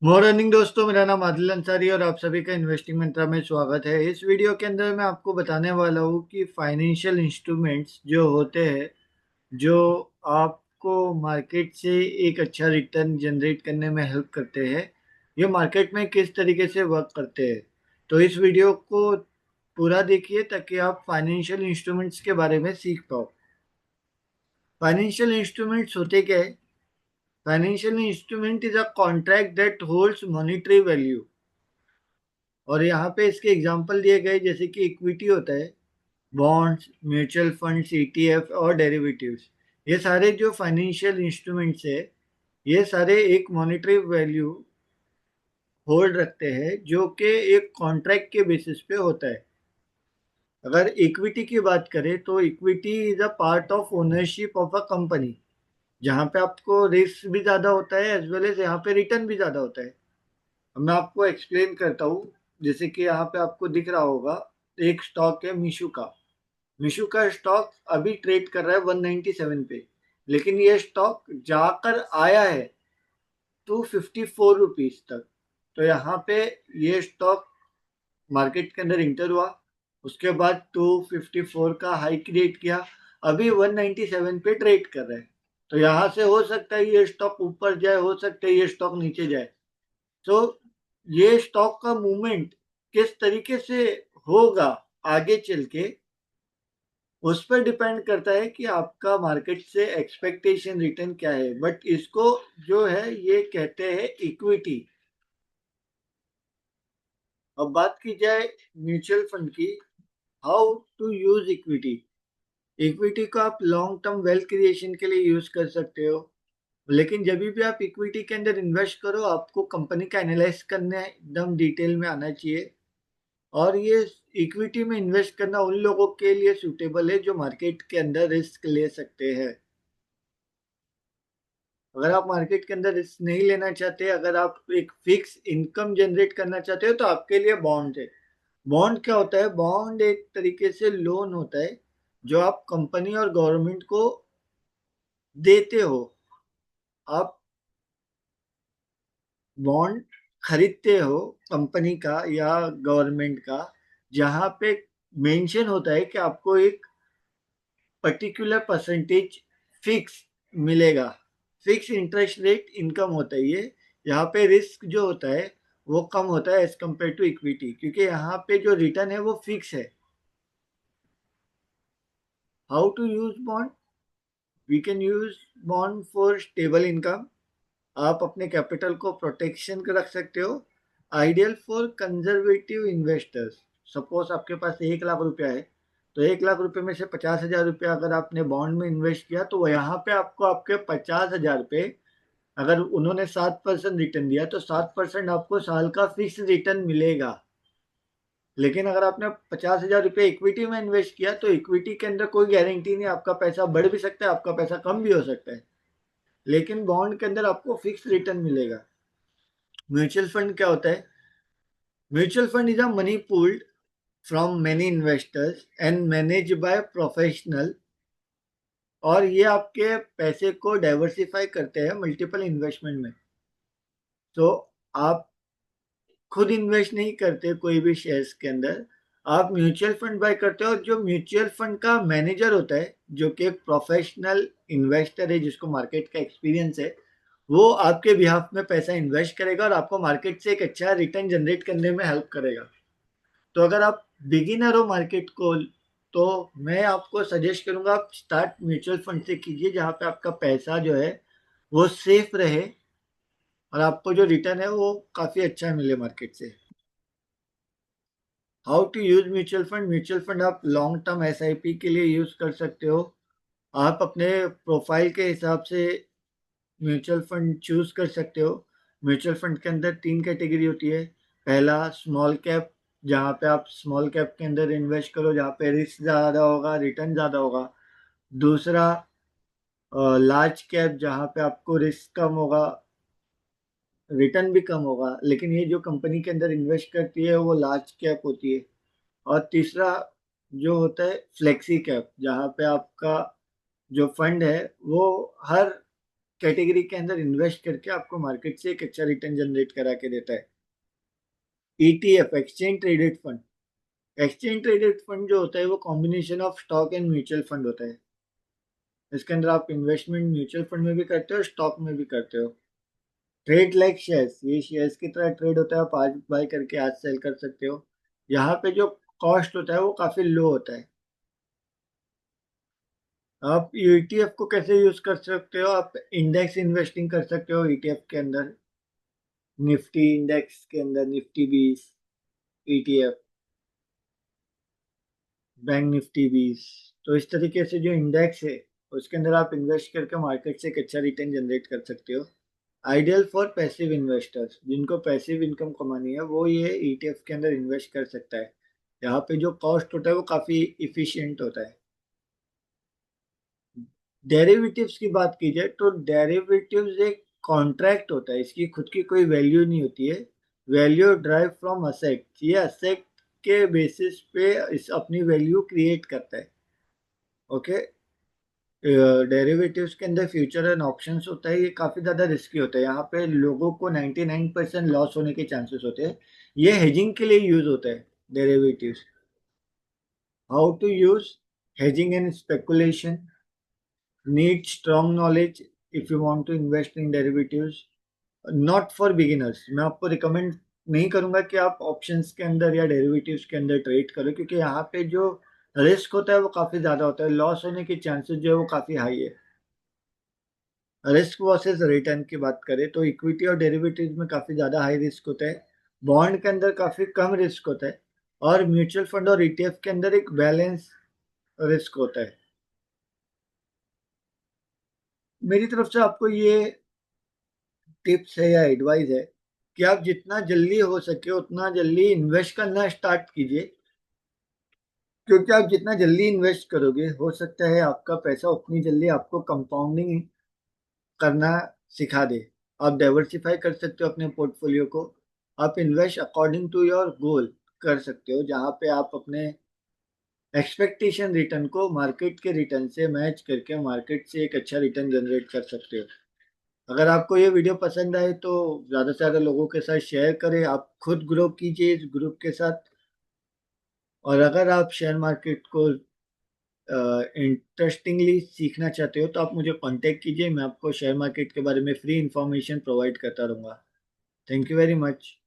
Morning दोस्तों, मेरा नाम आदिल अंसारी और आप सभी का इन्वेस्टिंग मंत्रा में स्वागत है। इस वीडियो के अंदर मैं आपको बताने वाला हूँ कि फाइनेंशियल इंस्ट्रूमेंट्स जो होते हैं, जो आपको मार्केट से एक अच्छा रिटर्न जनरेट करने में हेल्प करते हैं, ये मार्केट में किस तरीके से वर्क करते हैं। तो इस वीडियो को पूरा देखिए ताकि आप फाइनेंशियल इंस्ट्रूमेंट्स के बारे में सीख पाओ। फाइनेंशियल इंस्ट्रूमेंट्स होते क्या है? Financial instrument is a contract that holds monetary value. और यहाँ पे इसके एग्जाम्पल दिए गए जैसे कि इक्विटी होता है, बॉन्ड्स, म्यूचुअल फंड्स, ईटीएफ और डेरिवेटिव्स। ये सारे जो फाइनेंशियल इंस्ट्रूमेंट्स है, ये सारे एक मॉनेटरी वैल्यू होल्ड रखते हैं जो कि एक कॉन्ट्रैक्ट के बेसिस पे होता है। अगर इक्विटी की बात करें तो equity is a part of ownership of a company, जहाँ पे आपको रिस्क भी ज़्यादा होता है एज वेल एज यहाँ पे रिटर्न भी ज़्यादा होता है। अब मैं आपको एक्सप्लेन करता हूँ। जैसे कि यहाँ पे आपको दिख रहा होगा, एक स्टॉक है मीशू का। मीशू का स्टॉक अभी ट्रेड कर रहा है 197 पे, लेकिन ये स्टॉक जाकर आया है 254 रुपीज तक। तो यहाँ पे ये स्टॉक मार्केट के अंदर इंटर हुआ, उसके बाद 254 का हाई क्रिएट किया, अभी 197 पे ट्रेड कर रहा है। तो यहाँ से हो सकता है ये स्टॉक ऊपर जाए, हो सकता है ये स्टॉक नीचे जाए। तो ये स्टॉक का मूवमेंट किस तरीके से होगा आगे चल के, उस पर डिपेंड करता है कि आपका मार्केट से एक्सपेक्टेशन रिटर्न क्या है। बट इसको जो है ये कहते हैं इक्विटी। अब बात की जाए म्यूचुअल फंड की, how to use equity. Equity को आप लॉन्ग टर्म वेल्थ क्रिएशन के लिए यूज कर सकते हो, लेकिन जब भी आप इक्विटी के अंदर इन्वेस्ट करो, आपको कंपनी का एनालाइज करना एकदम डिटेल में आना चाहिए। और ये इक्विटी में इन्वेस्ट करना उन लोगों के लिए सूटेबल है जो मार्केट के अंदर रिस्क ले सकते हैं। अगर आप मार्केट के अंदर रिस्क नहीं लेना चाहते, अगर आप एक फिक्स इनकम जनरेट करना चाहते हो, तो आपके लिए बॉन्ड है। बॉन्ड क्या होता है? बॉन्ड एक तरीके से लोन होता है जो आप कंपनी और गवर्नमेंट को देते हो। आप बॉन्ड खरीदते हो कंपनी का या गवर्नमेंट का, जहां पे मेंशन होता है कि आपको एक पर्टिकुलर परसेंटेज फिक्स मिलेगा। फिक्स इंटरेस्ट रेट इनकम होता है ये। यहाँ पे रिस्क जो होता है वो कम होता है एज कम्पेयर टू इक्विटी, क्योंकि यहाँ पे जो रिटर्न है वो फिक्स है। How to use bond? We can use bond for stable income. आप अपने कैपिटल को प्रोटेक्शन के रख सकते हो। Ideal for conservative investors. Suppose आपके पास 1 लाख रुपया है, तो 1 लाख रुपए में से 50,000 रुपया अगर आपने बॉन्ड में इन्वेस्ट किया, तो यहाँ पे आपको आपके 50,000 रुपये, अगर उन्होंने 7% रिटर्न दिया तो 7% आपको साल का फिक्स रिटर्न मिलेगा। लेकिन अगर आपने 50,000 रुपये इक्विटी में इन्वेस्ट किया, तो इक्विटी के अंदर कोई गारंटी नहीं, आपका पैसा बढ़ भी सकता है, आपका पैसा कम भी हो सकता है। लेकिन बॉन्ड के अंदर आपको फिक्स रिटर्न मिलेगा। म्यूचुअल फंड क्या होता है? Mutual fund is a money pooled from many investors and manage by professional. और ये आपके पैसे को डाइवर्सिफाई करते हैं मल्टीपल इन्वेस्टमेंट में। तो आप खुद इन्वेस्ट नहीं करते कोई भी शेयर्स के अंदर, आप म्यूचुअल फंड बाय करते हो। और जो म्यूचुअल फंड का मैनेजर होता है, जो कि एक प्रोफेशनल इन्वेस्टर है जिसको मार्केट का एक्सपीरियंस है, वो आपके बिहाफ में पैसा इन्वेस्ट करेगा और आपको मार्केट से एक अच्छा रिटर्न जनरेट करने में हेल्प करेगा। तो अगर आप बिगिनर हो मार्केट को, तो मैं आपको सजेस्ट करूंगा आप स्टार्ट म्यूचुअल फंड से कीजिए, जहाँ पे आपका पैसा जो है वो सेफ रहे और आपको जो रिटर्न है वो काफ़ी अच्छा मिले मार्केट से। How to use mutual fund? Mutual fund आप लॉन्ग टर्म एसआईपी के लिए यूज कर सकते हो। आप अपने प्रोफाइल के हिसाब से म्यूचुअल फंड चूज कर सकते हो। म्यूचुअल फंड के अंदर 3 कैटेगरी होती है। पहला स्मॉल कैप, जहाँ पे आप स्मॉल कैप के अंदर इन्वेस्ट करो, जहाँ पे रिस्क ज़्यादा होगा, रिटर्न ज़्यादा होगा। दूसरा लार्ज कैप, जहाँ पे आपको रिस्क कम होगा, रिटर्न भी कम होगा, लेकिन ये जो कंपनी के अंदर इन्वेस्ट करती है वो लार्ज कैप होती है। और तीसरा जो होता है फ्लेक्सी कैप, जहाँ पे आपका जो फंड है वो हर कैटेगरी के अंदर इन्वेस्ट करके आपको मार्केट से एक अच्छा रिटर्न जनरेट करा के देता है। ETF, exchange traded fund. Exchange traded fund जो होता है वो combination of stock and mutual fund होता है। इसके अंदर आप इन्वेस्टमेंट म्यूचुअल फंड में भी करते हो, स्टॉक में भी करते हो। ट्रेड लाइक शेयर्स, ये शेयर्स की तरह ट्रेड होता है, आप आज बाय करके आज सेल कर सकते हो। यहाँ पे जो कॉस्ट होता है वो काफी लो होता है। आप ETF को कैसे यूज कर सकते हो, आप इंडेक्स इन्वेस्टिंग कर सकते हो ETF के अंदर। निफ्टी इंडेक्स के अंदर निफ्टी 20 ETF, बैंक निफ्टी 20। तो इस तरीके से जो इंडेक्स है उसके अंदर आप इन्वेस्ट करके मार्केट से एक अच्छा रिटर्न जनरेट कर सकते हो। आइडियल फॉर पैसिव इन्वेस्टर्स, जिनको पैसिव इनकम कमानी है वो ये ETF के अंदर इन्वेस्ट कर सकता है। यहाँ पे जो कॉस्ट होता है वो काफी इफिशियंट होता है। डेरिवेटिव्स की बात की जाए तो डेरिवेटिव्स एक कॉन्ट्रैक्ट होता है, इसकी खुद की कोई वैल्यू नहीं होती है। वैल्यू ड्राइव फ्रॉम असेट, ये असेट के बेसिस पे इस अपनी वैल्यू क्रिएट करता है। ओके। डेरिवेटिव्स के अंदर फ्यूचर एंड ऑप्शंस होता है, ये काफी ज्यादा रिस्की होता है। यहाँ पे लोगों को 99% लॉस होने के चांसेस होते हैं। ये हेजिंग के लिए यूज होता है derivatives. How to use hedging and speculation. Need strong knowledge if you want to invest in derivatives. Not for beginners, मैं आपको रिकमेंड नहीं करूंगा कि आप ऑप्शंस के अंदर या डेरिवेटिव्स के अंदर ट्रेड करो, क्योंकि यहाँ पे जो रिस्क होता है वो काफी ज्यादा होता है, लॉस होने के चांसेस जो है वो काफी हाई है। रिस्क वर्सेस रिटर्न की बात करें तो इक्विटी और डेरिवेटिव में काफी ज्यादा हाई रिस्क होता है। बॉन्ड के अंदर काफी कम रिस्क होता है। और म्यूचुअल फंड और ETF के अंदर एक बैलेंस रिस्क होता है। मेरी तरफ से आपको ये टिप्स है या एडवाइस है कि आप जितना जल्दी हो सके उतना जल्दी इन्वेस्ट करना स्टार्ट कीजिए, क्योंकि आप जितना जल्दी इन्वेस्ट करोगे हो सकता है आपका पैसा उतनी जल्दी आपको कंपाउंडिंग करना सिखा दे। आप डाइवर्सिफाई कर सकते हो अपने पोर्टफोलियो को। आप invest according to your goal कर सकते हो, जहाँ पे आप अपने एक्सपेक्टेशन रिटर्न को मार्केट के रिटर्न से मैच करके मार्केट से एक अच्छा रिटर्न जनरेट कर सकते हो। अगर आपको ये वीडियो पसंद आए तो ज़्यादा से ज़्यादा लोगों के साथ शेयर करें, आप खुद ग्रो कीजिए इस ग्रुप के साथ। और अगर आप शेयर मार्केट को इंटरेस्टिंगली सीखना चाहते हो तो आप मुझे कांटेक्ट कीजिए, मैं आपको शेयर मार्केट के बारे में फ्री इंफॉर्मेशन प्रोवाइड करता रहूँगा। Thank you very much.